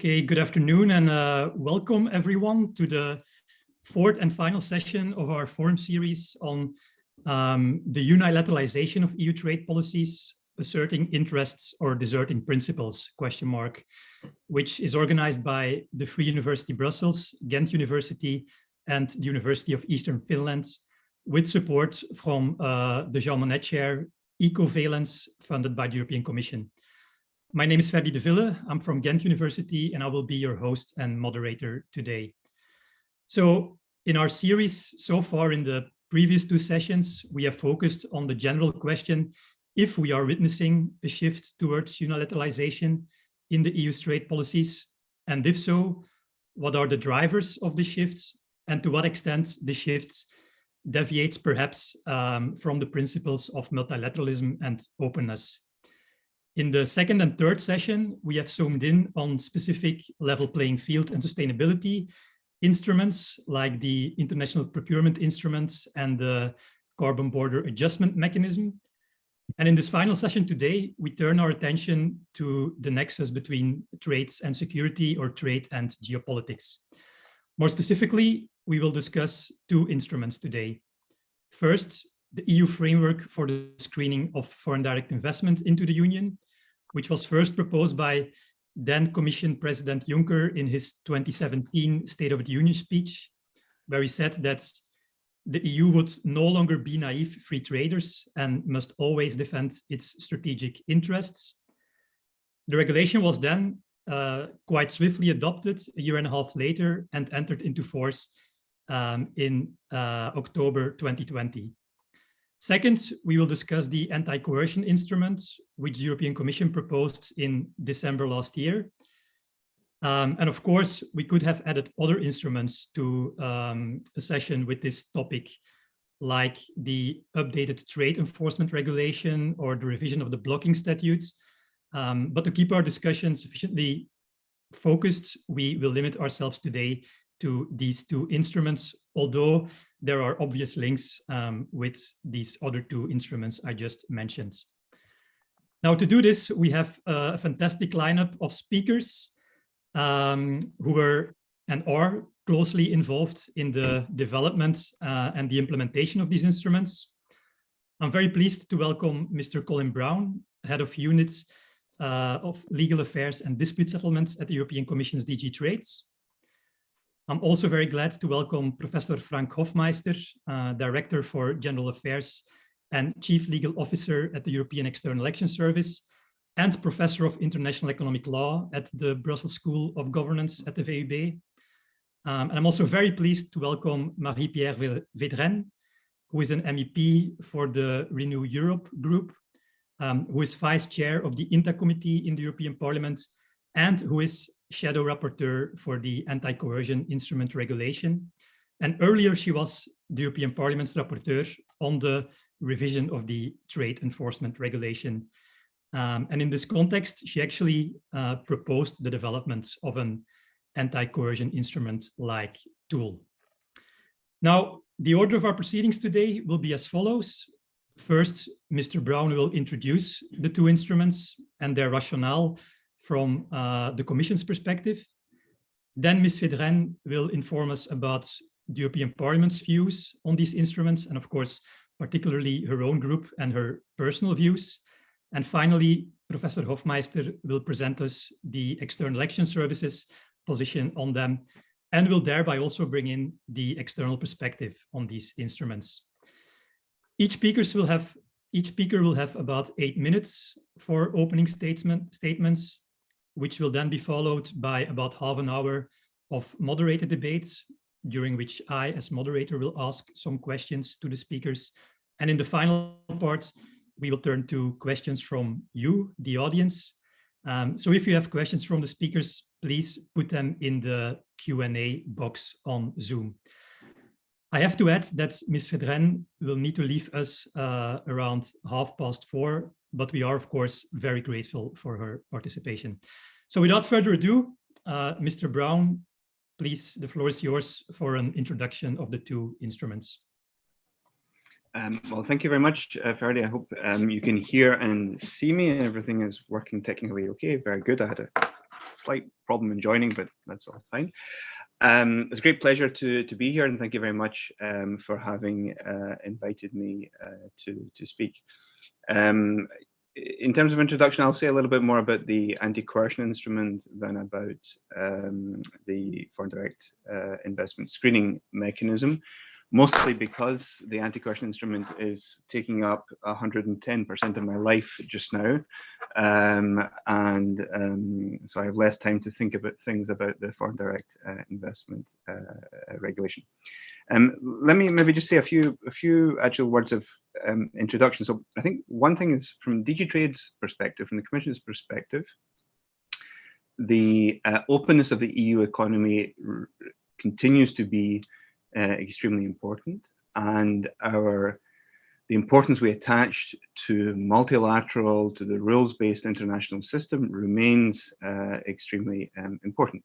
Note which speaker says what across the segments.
Speaker 1: Okay, good afternoon and welcome everyone to the fourth and final session of our forum series on the unilateralization of EU trade policies, asserting interests or deserting principles, which is organized by the Free University Brussels, Ghent University, and the University of Eastern Finland, with support from the Jean Monnet Chair, Ecovalence, funded by the European Commission. My name is Ferdy de Ville. I'm from Ghent University, and I will be your host and moderator today. So in our series so far in the previous two sessions, we have focused on the general question if we are witnessing a shift towards unilateralization in the EU's trade policies, and if so, what are the drivers of the shifts, and to what extent the shifts deviates perhaps from the principles of multilateralism and openness. In the second and third session, we have zoomed in on specific level playing field and sustainability instruments like the international procurement instruments and the carbon border adjustment mechanism. And in this final session today, we turn our attention to the nexus between trade and security, or trade and geopolitics. More specifically, we will discuss two instruments today. First, the EU framework for the screening of foreign direct investment into the Union, which was first proposed by then Commission President Juncker in his 2017 State of the Union speech, where he said that the EU would no longer be naive free traders and must always defend its strategic interests. The regulation was then quite swiftly adopted a year and a half later and entered into force in October 2020. Second, we will discuss the anti-coercion instrument, which the European Commission proposed in December last year. And of course, we could have added other instruments to a session with this topic, like the updated trade enforcement regulation or the revision of the blocking statutes. But to keep our discussion sufficiently focused, we will limit ourselves today to these two instruments, although there are obvious links with these other two instruments I just mentioned. Now, to do this, we have a fantastic lineup of speakers who were and are closely involved in the development and the implementation of these instruments. I'm very pleased to welcome Mr. Colin Brown, Head of Units of Legal Affairs and Dispute Settlements at the European Commission's DG Trades. I'm also very glad to welcome Professor Frank Hofmeister, Director for General Affairs and Chief Legal Officer at the European External Action Service, and Professor of International Economic Law at the Brussels School of Governance at the VUB. And I'm also very pleased to welcome Marie-Pierre Védrenne, who is an MEP for the Renew Europe group, who is Vice Chair of the INTA Committee in the European Parliament, and who is Shadow Rapporteur for the Anti-Coercion Instrument Regulation. And earlier she was the European Parliament's Rapporteur on the revision of the Trade Enforcement Regulation. And in this context, she actually proposed the development of an anti-coercion instrument-like tool. Now, the order of our proceedings today will be as follows. First, Mr. Brown will introduce the two instruments and their rationale from the Commission's perspective. Then Ms. Védrenne will inform us about the European Parliament's views on these instruments, and of course, particularly her own group and her personal views. And finally, Professor Hofmeister will present us the External Action Service's position on them, and will thereby also bring in the external perspective on these instruments. Each speaker will have about 8 minutes for opening statements, which will then be followed by about half an hour of moderated debates, during which I, as moderator, will ask some questions to the speakers. And in the final part, we will turn to questions from you, the audience. So if you have questions from the speakers, please put them in the Q&A box on Zoom. I have to add that Ms. Védrenne will need to leave us around 4:30, but we are, of course, very grateful for her participation. So without further ado, Mr. Brown, please, the floor is yours for an introduction of the two instruments.
Speaker 2: Well, thank you very much, Ferdy. I hope you can hear and see me and everything is working technically okay. Very good. I had a slight problem in joining, but that's all fine. It's a great pleasure to be here, and thank you very much for having invited me to speak. In terms of introduction, I'll say a little bit more about the anti-coercion instrument than about the foreign direct investment screening mechanism, mostly because the anti-coercion instrument is taking up 110% of my life just now. So I have less time to think about things about the foreign direct investment regulation. Let me maybe just say a few actual words of introduction. So I think one thing is, from DG Trade's perspective, from the Commission's perspective, the openness of the EU economy continues to be extremely important, and the importance we attach to multilateral, to the rules-based international system remains extremely important.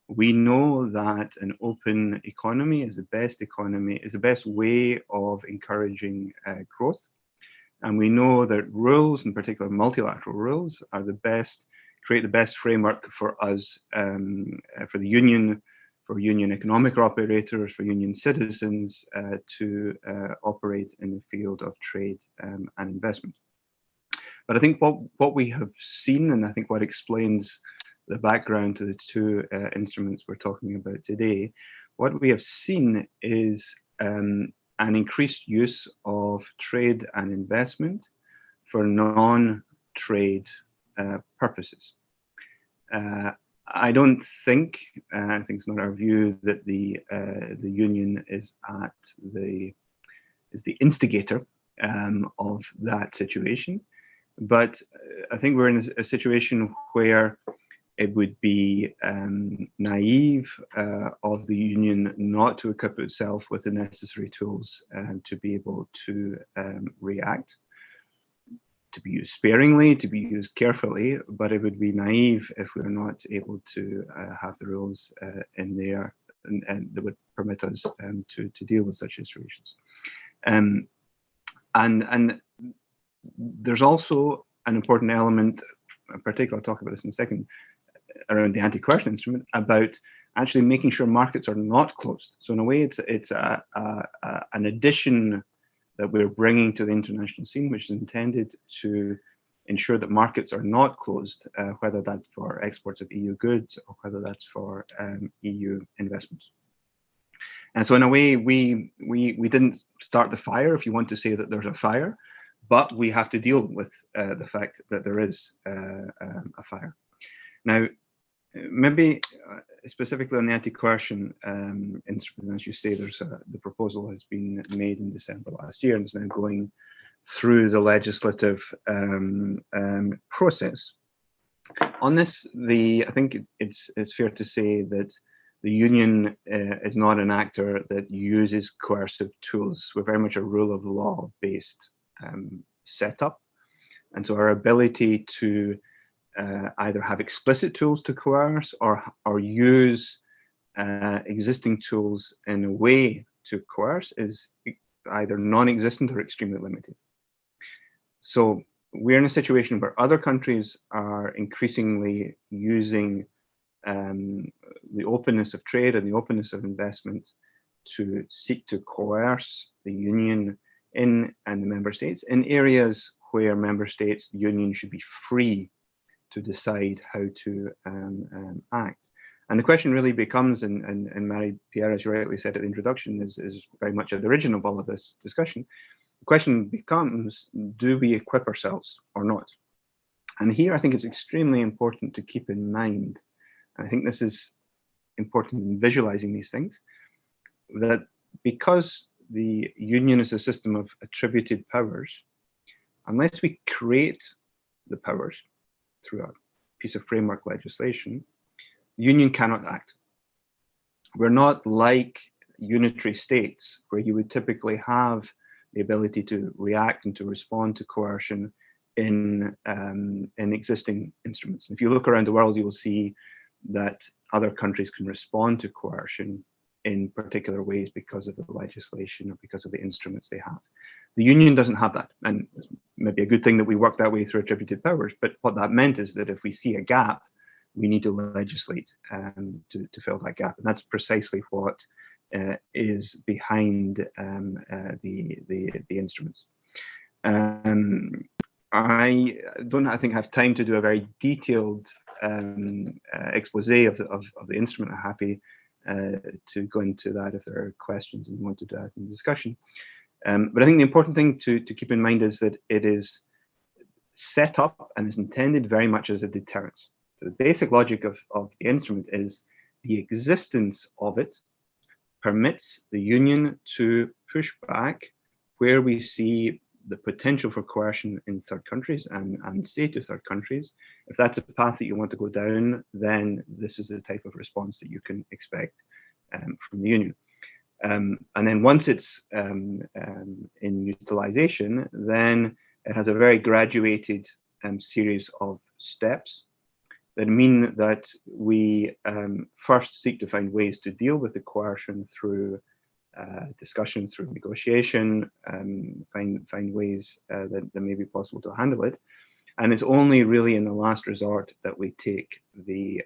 Speaker 2: We know that an open economy is the best way of encouraging growth, and we know that rules, in particular multilateral rules, are create the best framework for us, for the Union, for Union economic operators, for Union citizens to operate in the field of trade and investment. But I think what we have seen, and I think what explains the background to the two instruments we're talking about today, what we have seen is an increased use of trade and investment for non-trade purposes. I don't think, I think it's not our view, that the Union is the instigator of that situation, but I think we're in a situation where it would be naive of the Union not to equip itself with the necessary tools to be able to react, to be used sparingly, to be used carefully, but it would be naive if we're not able to have the rules in there and that would permit us to deal with such situations. And there's also an important element, in particular, I'll talk about this in a second, around the anti-coercion instrument, about actually making sure markets are not closed. So in a way, it's an addition that we're bringing to the international scene, which is intended to ensure that markets are not closed, whether that's for exports of EU goods or whether that's for EU investments. And so in a way, we didn't start the fire, if you want to say that there's a fire, but we have to deal with the fact that there is a fire. Now, maybe specifically on the anti-coercion instrument, as you say, the proposal has been made in December last year and is now going through the legislative process. On this, I think it's fair to say that the Union is not an actor that uses coercive tools. We're very much a rule of law based setup, and so our ability to either have explicit tools to coerce or use existing tools in a way to coerce is either non-existent or extremely limited. So we're in a situation where other countries are increasingly using the openness of trade and the openness of investment to seek to coerce the Union and the member states in areas where member states, the Union, should be free to decide how to act. And the question really becomes, and Marie-Pierre, as you rightly said at the introduction, is very much at the origin of all of this discussion. The question becomes, do we equip ourselves or not? And here I think it's extremely important to keep in mind, and I think this is important in visualizing these things, that because the Union is a system of attributed powers, unless we create the powers through a piece of framework legislation, the Union cannot act. We're not like unitary states where you would typically have the ability to react and to respond to coercion in existing instruments. If you look around the world, you will see that other countries can respond to coercion in particular ways because of the legislation or because of the instruments they have. The Union doesn't have that, and it's maybe a good thing that we work that way through attributed powers, but what that meant is that if we see a gap, we need to legislate to fill that gap. And that's precisely what is behind the instruments. I don't, I think, have time to do a very detailed expose of the instrument. I'm happy to go into that if there are questions and you want to do that in the discussion. But I think the important thing to keep in mind is that it is set up and is intended very much as a deterrence. So the basic logic of the instrument is the existence of it permits the Union to push back where we see the potential for coercion in third countries and say to third countries, if that's a path that you want to go down, then this is the type of response that you can expect from the Union. And then once it's in utilization, then it has a very graduated series of steps that mean that we first seek to find ways to deal with the coercion through discussion, through negotiation, find ways that may be possible to handle it. And it's only really in the last resort that we take the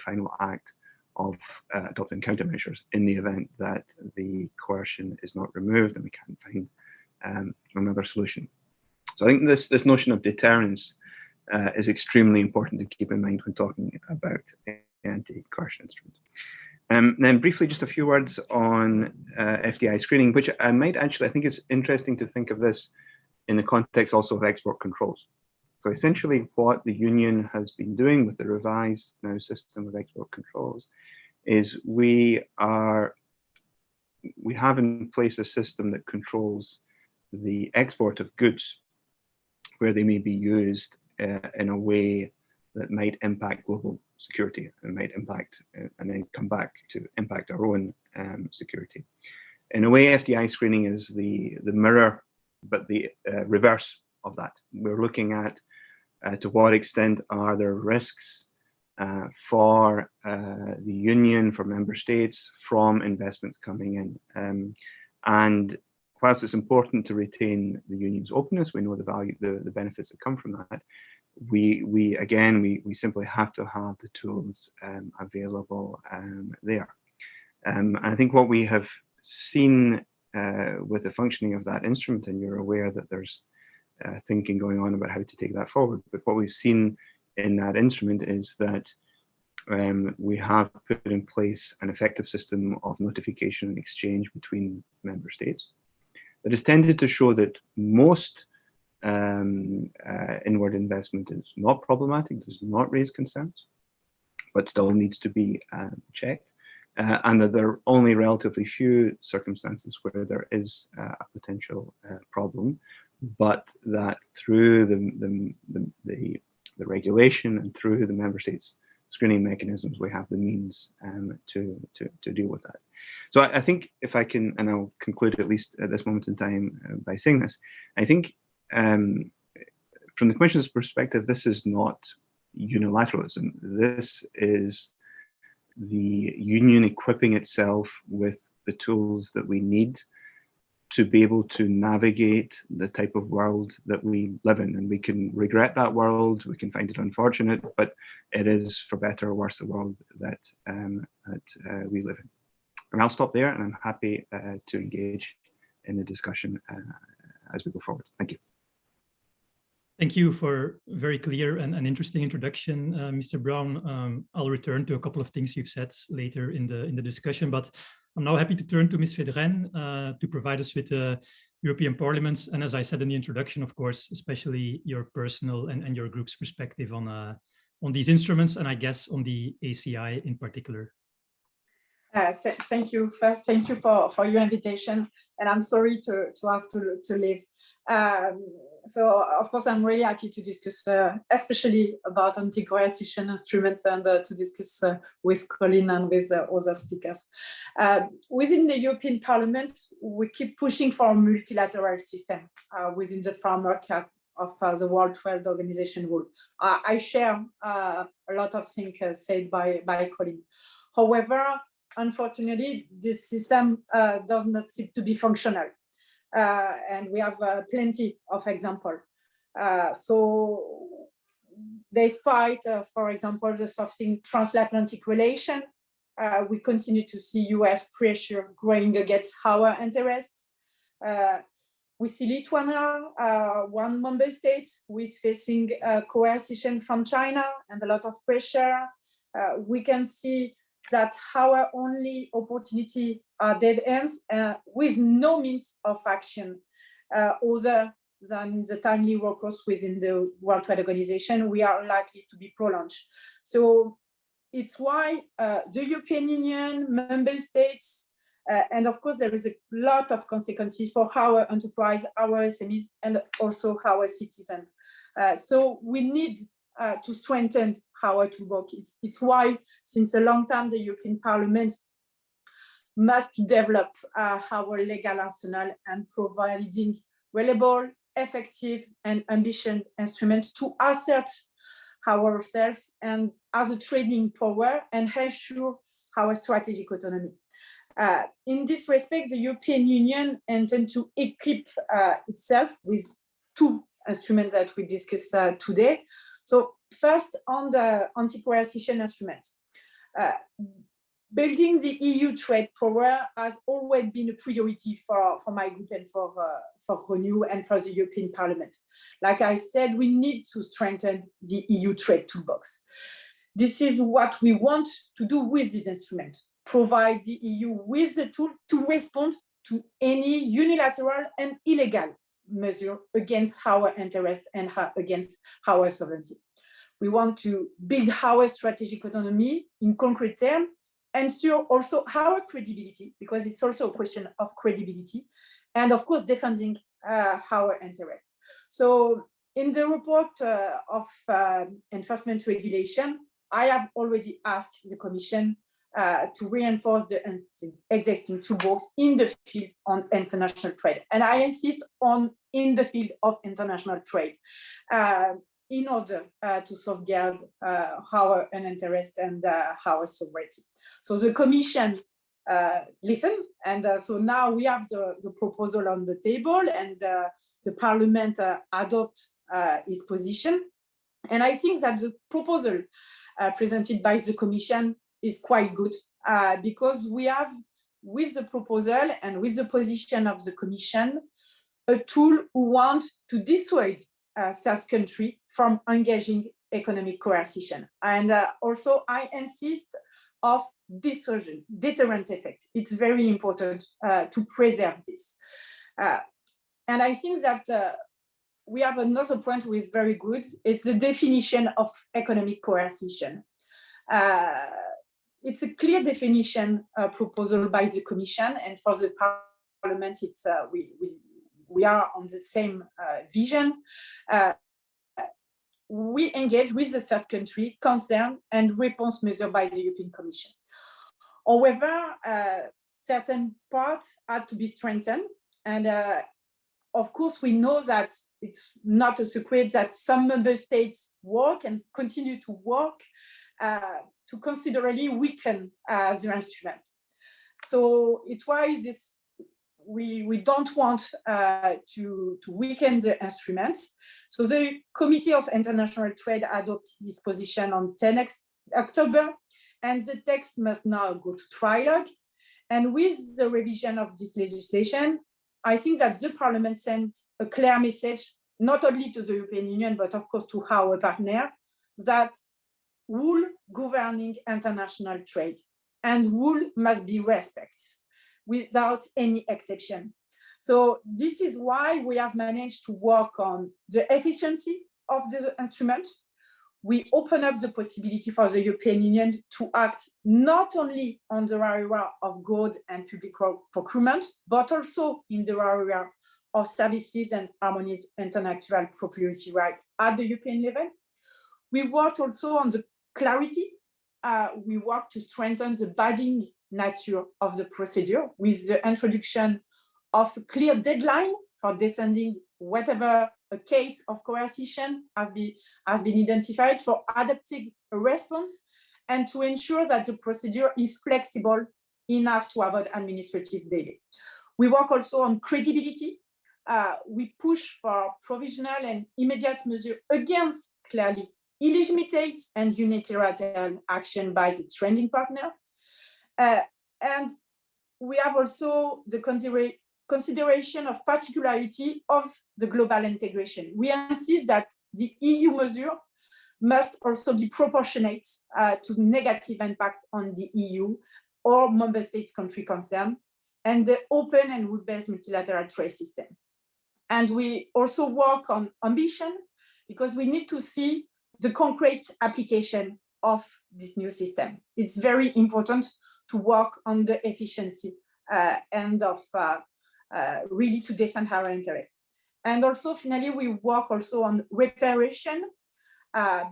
Speaker 2: final act of adopting countermeasures in the event that the coercion is not removed and we can't find another solution. So I think this notion of deterrence is extremely important to keep in mind when talking about anti-coercion instruments. Then briefly, just a few words on FDI screening, which I think it's interesting to think of this in the context also of export controls. So essentially what the Union has been doing with the revised now system of export controls is we have in place a system that controls the export of goods where they may be used in a way that might impact global security and might impact and then come back to impact our own security. In a way, FDI screening is the mirror, but the reverse of that. We're looking at to what extent are there risks for the Union, for member states, from investments coming in. And whilst it's important to retain the Union's openness, we know the value, the benefits that come from that. We simply have to have the tools available there. And I think what we have seen with the functioning of that instrument, and you're aware that there's thinking going on about how to take that forward, but what we've seen in that instrument is that we have put in place an effective system of notification and exchange between member states that has tended to show that most inward investment is not problematic, does not raise concerns, but still needs to be checked, and that there are only relatively few circumstances where there is a potential problem, but that through the regulation and through the member states screening mechanisms, we have the means to deal with that. So I think if I can, and I'll conclude at least at this moment in time by saying this, I think from the Commission's perspective, this is not unilateralism. This is the Union equipping itself with the tools that we need to be able to navigate the type of world that we live in. And we can regret that world, we can find it unfortunate, but it is, for better or worse, the world that we live in. And I'll stop there, and I'm happy to engage in the discussion as we go forward. Thank you.
Speaker 1: Thank you for a very clear and interesting introduction, Mr. Brown. I'll return to a couple of things you've said later in the discussion, but I'm now happy to turn to Ms. Vedren to provide us with the European Parliament's, and as I said in the introduction, of course, especially your personal and your group's perspective on these instruments, and I guess on the ACI in particular.
Speaker 3: Thank you. First, thank you for your invitation, and I'm sorry to have to leave. So, of course, I'm really happy to discuss, especially about anti-coercion instruments, and to discuss with Colin and with other speakers. Within the European Parliament, we keep pushing for a multilateral system within the framework of the World Trade Organization rule. I share a lot of things said by Colin. However, unfortunately, this system does not seem to be functional. And we have plenty of examples. So despite, for example, the softening transatlantic relation, we continue to see US pressure growing against our interests. We see Lithuania, one member state, who is facing coercion from China and a lot of pressure. We can see that our only opportunity are dead ends with no means of action other than the timely workers within the World Trade Organization. We are likely to be prolonged. So it's why the European Union, member states, and of course there is a lot of consequences for our enterprise, our SMEs, and also our citizens. So we need to strengthen our toolbox. It's why, since a long time, the European Parliament must develop our legal arsenal and providing reliable, effective, and ambitious instruments to assert ourselves and as a trading power and ensure our strategic autonomy. In this respect, the European Union intends to equip itself with two instruments that we discuss today. So first, on the anti-coercion instrument. Building the EU trade power has always been a priority for my group and for Renew and for the European Parliament. Like I said, we need to strengthen the EU trade toolbox. This is what we want to do with this instrument, provide the EU with the tool to respond to any unilateral and illegal measure against our interests and against our sovereignty. We want to build our strategic autonomy in concrete terms, ensure also our credibility, because it's also a question of credibility, and of course defending our interests. So in the report of enforcement regulation, I have already asked the Commission to reinforce the existing toolbox in the field on international trade. And I insist on in the field of international trade in order to safeguard our interest and our sovereignty. So the Commission listened, and so now we have the proposal on the table, and the Parliament adopt its position. And I think that the proposal presented by the Commission is quite good because we have, with the proposal and with the position of the Commission, a tool who want to dissuade third country from engaging economic coercion. And also I insist of dissuasion, deterrent effect. It's very important to preserve this. And I think that we have another point which is very good. It's the definition of economic coercion. It's a clear definition proposal by the Commission, and for the Parliament, it's we are on the same vision. We engage with the third country concern and response measure by the European Commission. However, certain parts had to be strengthened, and of course, we know that it's not a secret that some member states work and continue to work to considerably weaken the instrument. So it's why this we don't want to weaken the instrument. So the Committee of International Trade adopted this position on 10 October, and the text must now go to trilogue. And with the revision of this legislation, I think that the Parliament sent a clear message, not only to the European Union, but of course to our partner, that rule governing international trade and rule must be respected without any exception. So this is why we have managed to work on the efficiency of the instrument. We open up the possibility for the European Union to act not only on the area of goods and public procurement, but also in the area of services and harmonized intellectual property rights at the European level. We worked also on the clarity. We worked to strengthen the binding nature of the procedure with the introduction of a clear deadline for descending whatever a case of coercion has been identified, for adopting a response, and to ensure that the procedure is flexible enough to avoid administrative delay. We work also on credibility. We push for provisional and immediate measures against clearly illegitimate and unilateral action by the trading partner. And we have also the consideration of particularity of the global integration. We insist that the EU measure must also be proportionate to negative impact on the EU or member states country concerned, and the open and rule-based multilateral trade system. And we also work on ambition, because we need to see the concrete application of this new system. It's very important to work on the efficiency and of really to defend our interests. And also, finally, we work also on reparation,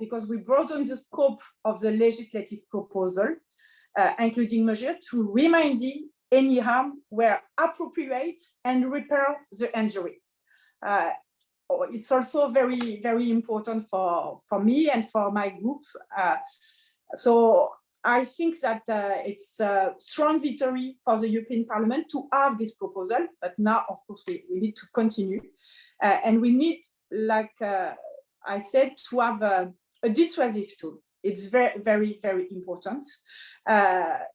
Speaker 3: because we broaden the scope of the legislative proposal, including measures to remedy any harm where appropriate and repair the injury. It's also very, very important for me and for my group. So I think that it's a strong victory for the European Parliament to have this proposal, but now, of course, we need to continue. And we need, like I said, to have a dissuasive tool. It's very, very, very important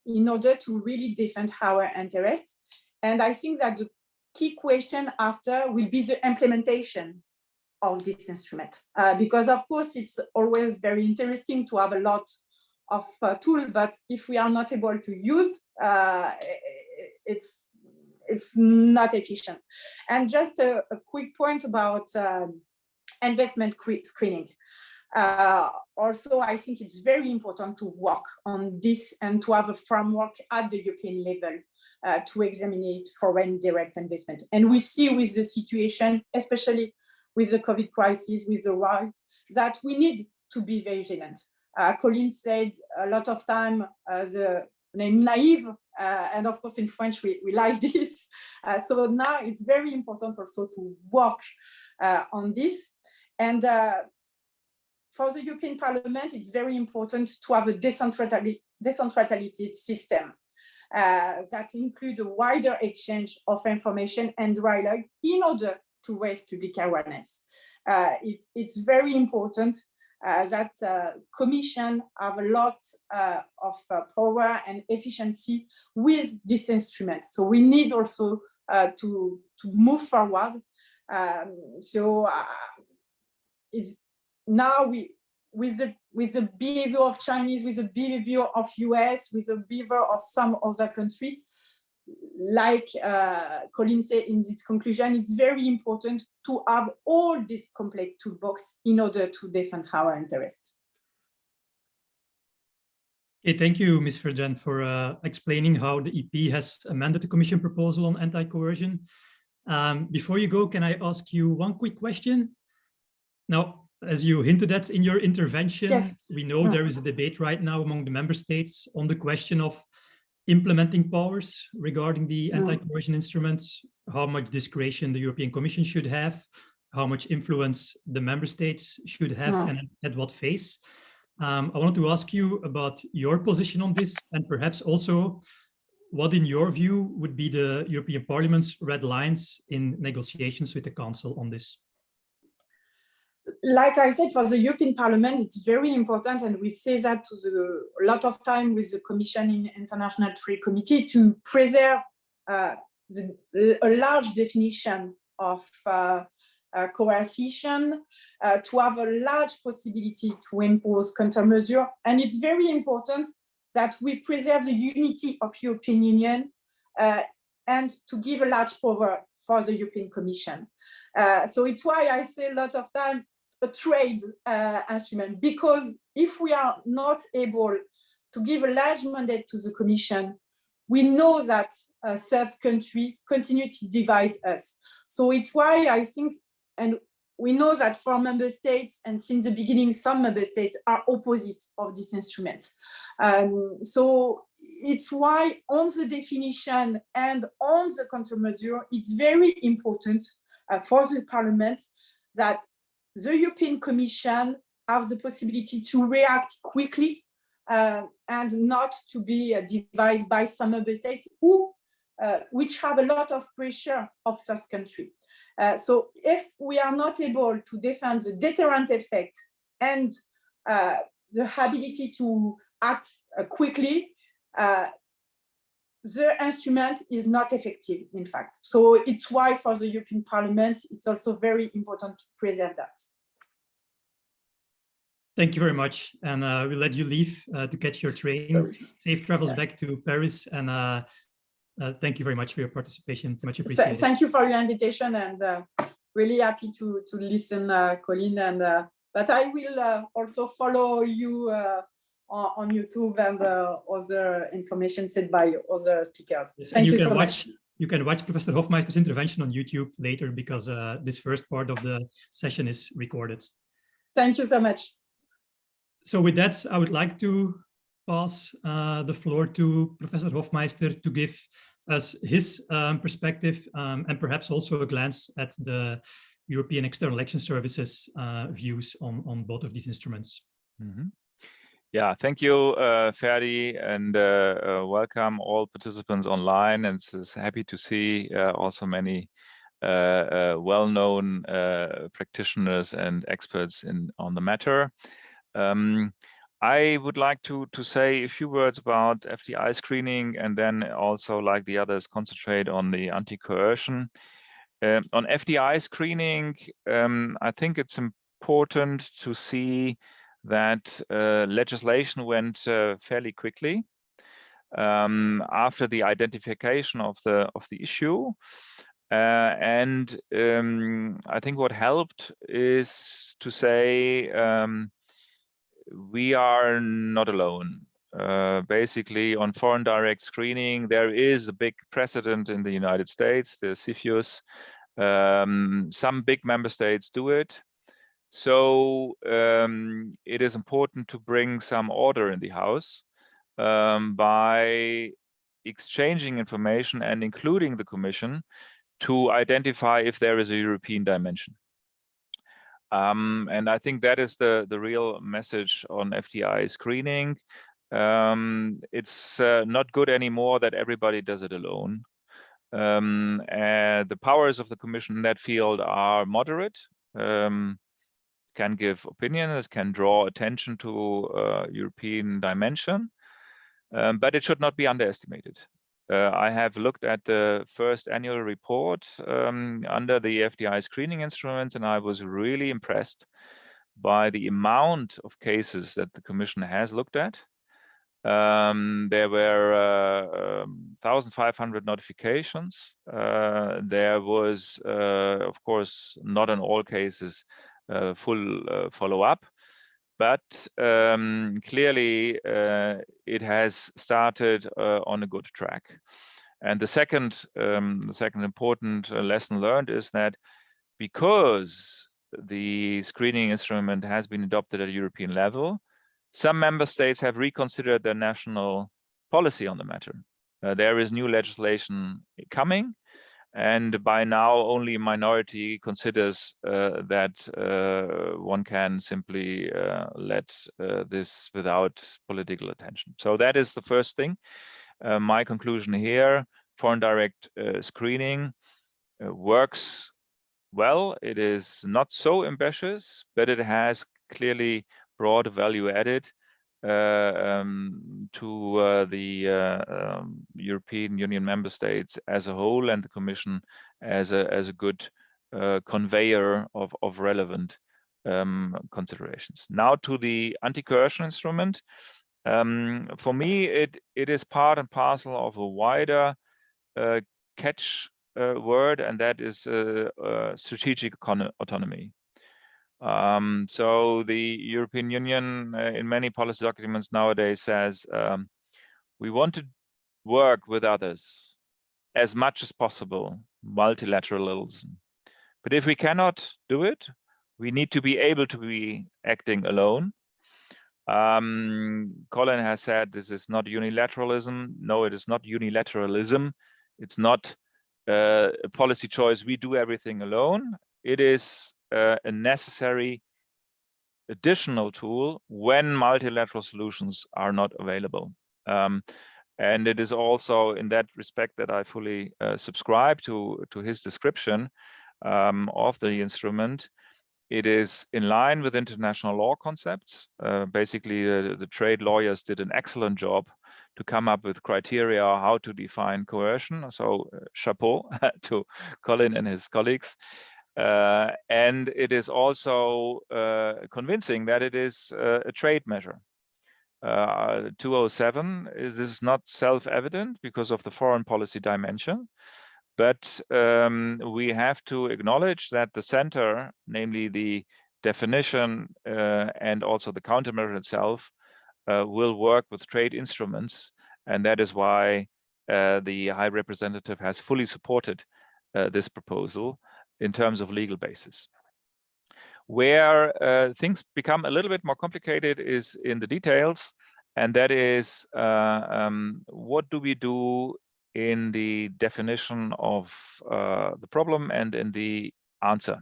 Speaker 3: in order to really defend our interests. And I think that the key question after will be the implementation of this instrument. Because, of course, it's always very interesting to have a lot of tools, but if we are not able to use, it's not efficient. And just a quick point about investment screening. Also, I think it's very important to work on this and to have a framework at the European level to examine foreign direct investment. And we see with the situation, especially with the COVID crisis, with the rise, that we need to be vigilant. Colin said a lot of time the name naive, and of course in French we like this. So now it's very important also to work on this. And for the European Parliament, it's very important to have a decentralized system that includes a wider exchange of information and dialogue in order to raise public awareness. It's very important that Commission have a lot of power and efficiency with this instrument. So we need also to move forward. It's now with the behavior of Chinese, with the behavior of US, with the behavior of some other country, like Colin said in this conclusion, it's very important to have all this complete toolbox in order to defend our interests.
Speaker 1: Okay, thank you, Ms. Verdun, for explaining how the EP has amended the Commission proposal on anti-coercion. Before you go, can I ask you one quick question? Now, as you hinted at in your intervention, yes, we know there is a debate right now among the member states on the question of implementing powers regarding the anti-coercion instruments, how much discretion the European Commission should have, how much influence the member states should have, and at what phase. I wanted to ask you about your position on this, and perhaps also what, in your view, would be the European Parliament's red lines in negotiations with the Council on this.
Speaker 3: Like I said, for the European Parliament, it's very important, and we say that to a lot of time with the Commission in International Trade Committee, to preserve a large definition of coercion, to have a large possibility to impose countermeasure. And it's very important that we preserve the unity of European Union and to give a large power for the European Commission. So it's why I say a lot of time a trade instrument, because if we are not able to give a large mandate to the Commission, we know that third country continue to divide us. So it's why I think, and we know that for member states, and since the beginning, some member states are opposite of this instrument. So it's why on the definition and on the countermeasure, it's very important for the Parliament that the European Commission has the possibility to react quickly and not to be devised by some member states which have a lot of pressure of such country. So if we are not able to defend the deterrent effect and the ability to act quickly, the instrument is not effective, in fact. So it's why for the European Parliament, it's also very important to preserve that.
Speaker 1: Thank you very much. And we'll let you leave to catch your train. Safe travels back to Paris. And thank you very much for your participation. Much appreciated.
Speaker 3: Thank you for your invitation, and really happy to listen, Colin. And but I will also follow you on YouTube and other information said by other speakers.
Speaker 1: Yes,
Speaker 3: thank you so much.
Speaker 1: You can watch Professor Hofmeister's intervention on YouTube later, because this first part of the session is recorded.
Speaker 3: Thank you so much.
Speaker 1: So with that, I would like to pass the floor to Professor Hofmeister to give us his perspective and perhaps also a glance at the European External Action Service's views on both of these instruments.
Speaker 4: Mm-hmm. Yeah, thank you, Ferdi, and welcome all participants online. And it's happy to see also many well-known practitioners and experts on the matter. I would like to say a few words about FDI screening, and then also, like the others, concentrate on the anti-coercion. On FDI screening, I think it's important to see that legislation went fairly quickly after the identification of the issue, and I think what helped is to say we are not alone. Basically, on foreign direct screening, there is a big precedent in the United States, the CFIUS. Some big member states do it. So it is important to bring some order in the house by exchanging information and including the Commission to identify if there is a European dimension. And I think that is the real message on FDI screening. It's not good anymore that everybody does it alone. The powers of the Commission in that field are moderate. Can give opinions, can draw attention to European dimension, but it should not be underestimated. I have looked at the first annual report under the FDI screening instruments, and I was really impressed by the amount of cases that the Commission has looked at. There were 1,500 notifications. There was, of course, not in all cases full follow-up, but clearly it has started on a good track. And the second important lesson learned is that because the screening instrument has been adopted at a European level, some member states have reconsidered their national policy on the matter. There is new legislation coming, and by now only a minority considers that one can simply let this without political attention. So that is the first thing. My conclusion here, foreign direct screening works well. It is not so ambitious, but it has clearly brought value added to the European Union member states as a whole, and the Commission as a good conveyor of relevant considerations. Now to the anti-coercion instrument. For me, it is part and parcel of a wider catch word, and that is strategic autonomy. So the European Union in many policy documents nowadays says we want to work with others as much as possible, multilateralism. But if we cannot do it, we need to be able to be acting alone. Colin has said this is not unilateralism. No, it is not unilateralism. It's not a policy choice. We do everything alone. It is a necessary additional tool when multilateral solutions are not available. And it is also in that respect that I fully subscribe to his description of the instrument. It is in line with international law concepts. Basically, the trade lawyers did an excellent job to come up with criteria how to define coercion. So chapeau to Colin and his colleagues. And it is also convincing that it is a trade measure. 207 this is not self-evident because of the foreign policy dimension, but we have to acknowledge that the center, namely the definition and also the countermeasure itself, will work with trade instruments, and that is why the High Representative has fully supported this proposal in terms of legal basis. Where things become a little bit more complicated is in the details, and that is what do we do in the definition of the problem and in the answer.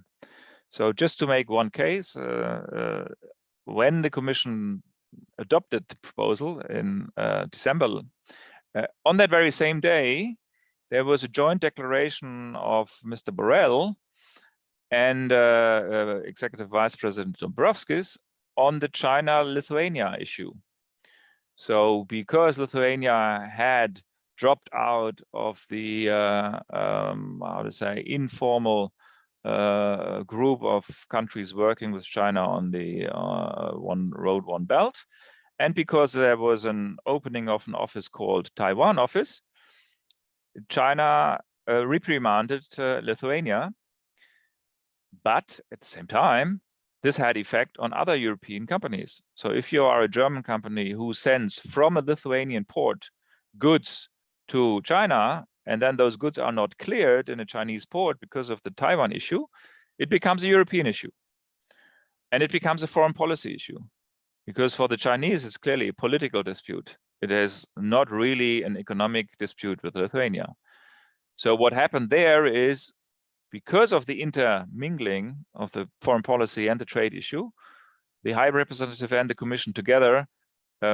Speaker 4: So just to make one case, when the Commission adopted the proposal in December, on that very same day, there was a joint declaration of Mr. Borrell and Executive Vice President Dombrovskis on the China-Lithuania issue. So because Lithuania had dropped out of the, how to say, informal group of countries working with China on the One Road, One Belt, and because there was an opening of an office called Taiwan office, China reprimanded Lithuania. But at the same time, this had effect on other European companies. So if you are a German company who sends from a Lithuanian port goods to China, and then those goods are not cleared in a Chinese port because of the Taiwan issue, it becomes a European issue. And it becomes a foreign policy issue. Because for the Chinese, it's clearly a political dispute. It is not really an economic dispute with Lithuania. So what happened there is, because of the intermingling of the foreign policy and the trade issue, the High Representative and the Commission together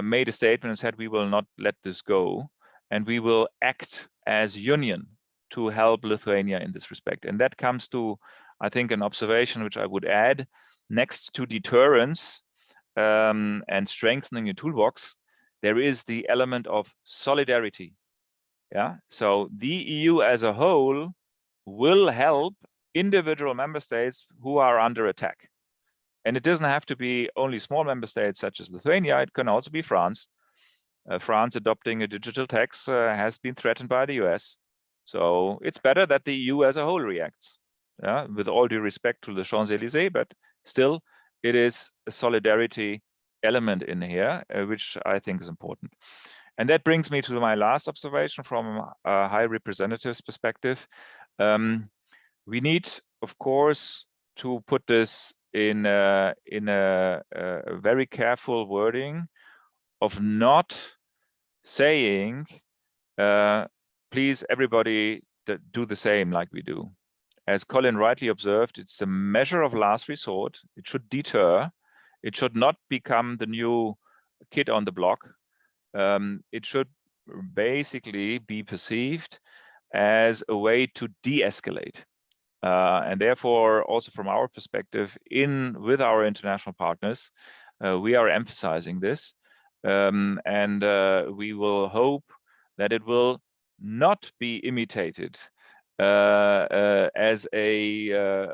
Speaker 4: made a statement and said, we will not let this go, and we will act as union to help Lithuania in this respect. And that comes to, I think, an observation which I would add, next to deterrence and strengthening a toolbox, there is the element of solidarity. Yeah, so the EU as a whole will help individual member states who are under attack. And it doesn't have to be only small member states such as Lithuania, it can also be France. France adopting a digital tax has been threatened by the US. So it's better that the EU as a whole reacts, with all due respect to the Champs-Élysées, but still it is a solidarity element in here, which I think is important. And that brings me to my last observation from a High Representative's perspective. We need, of course, to put this in a very careful wording of not saying, please, everybody do the same like we do. As Colin rightly observed, it's a measure of last resort. It should deter. It should not become the new kid on the block. It should basically be perceived as a way to de-escalate. And therefore, also from our perspective, with our international partners, we are emphasizing this. And we will hope that it will not be imitated as a,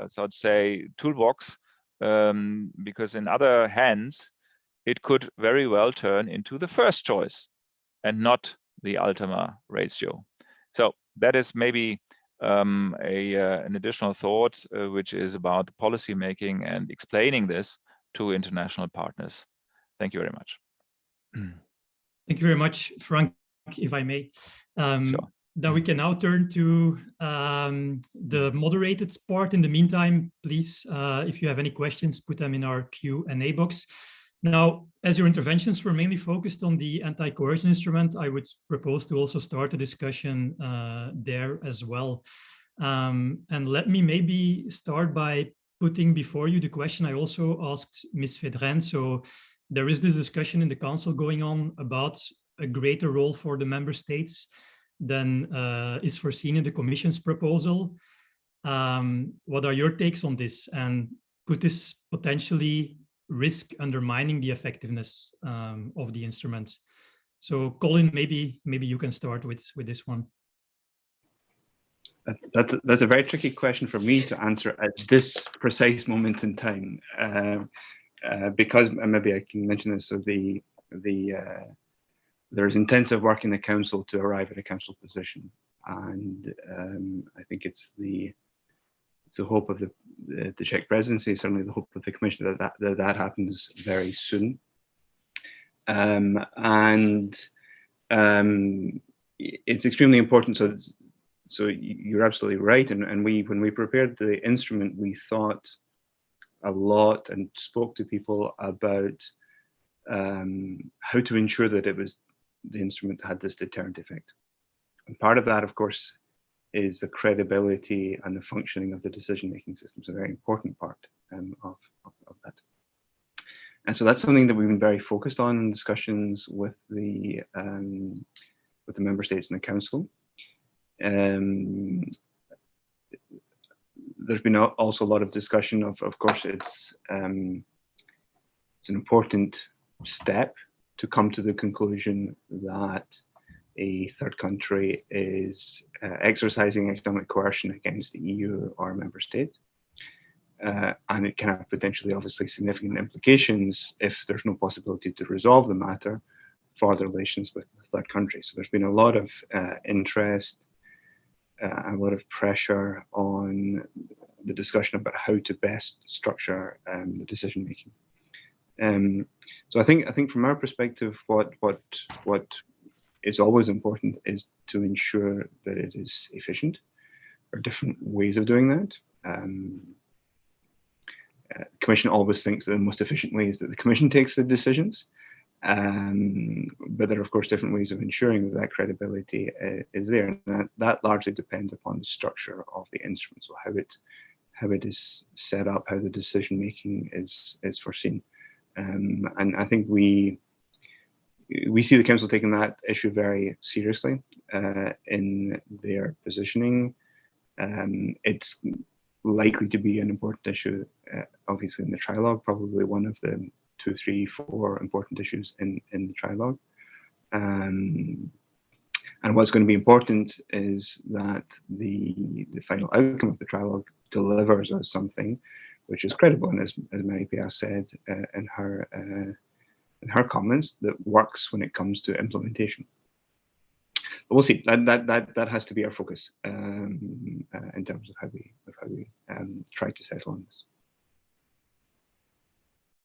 Speaker 4: so to say, toolbox, because in other hands, it could very well turn into the first choice and not the ultima ratio. So that is maybe an additional thought, which is about policy making and explaining this to international partners. Thank you very much.
Speaker 1: Thank you very much, Frank, if I may.
Speaker 4: Sure.
Speaker 1: Then we can now turn to the moderated part. In the meantime, please, if you have any questions, put them in our Q&A box. Now, as your interventions were mainly focused on the anti-coercion instrument, I would propose to also start a discussion there as well. And let me maybe start by putting before you the question I also asked Ms. Vedren. So there is this discussion in the Council going on about a greater role for the member states than is foreseen in the Commission's proposal. What are your takes on this? And could this potentially risk undermining the effectiveness of the instrument? So Colin, maybe you can start with this one.
Speaker 2: That's a very tricky question for me to answer at this precise moment in time, because, and maybe I can mention this, so there's intensive work in the council to arrive at a council position, and I think it's the hope of the Czech presidency, certainly the hope of the Commission, that happens very soon. It's extremely important. So you're absolutely right. And when we prepared the instrument, we thought a lot and spoke to people about how to ensure that the instrument had this deterrent effect. And part of that, of course, is the credibility and the functioning of the decision-making system. It's a very important part of that. And so that's something that we've been very focused on in discussions with the member states and the council. There's been also a lot of discussion of course, it's an important step to come to the conclusion that a third country is exercising economic coercion against the EU or a member state. And it can have potentially, obviously, significant implications if there's no possibility to resolve the matter for the relations with the third country. So there's been a lot of interest, a lot of pressure on the discussion about how to best structure the decision making. So I think from our perspective, what is always important is to ensure that it is efficient. There are different ways of doing that. Commission always thinks that the most efficient way is that the Commission takes the decisions, but there are of course different ways of ensuring that credibility is there, and that largely depends upon the structure of the instrument, so how it is set up, how the decision making is foreseen, and I think we see the Council taking that issue very seriously in their positioning. It's likely to be an important issue, obviously in the trilogue, probably one of the 2, 3, 4 important issues in the trilogue. And what's going to be important is that the final outcome of the trilogue delivers us something which is credible, and as Marie-Pierre said in her comments, that works when it comes to implementation. But we'll see. That has to be our focus in terms of how we try to settle on this.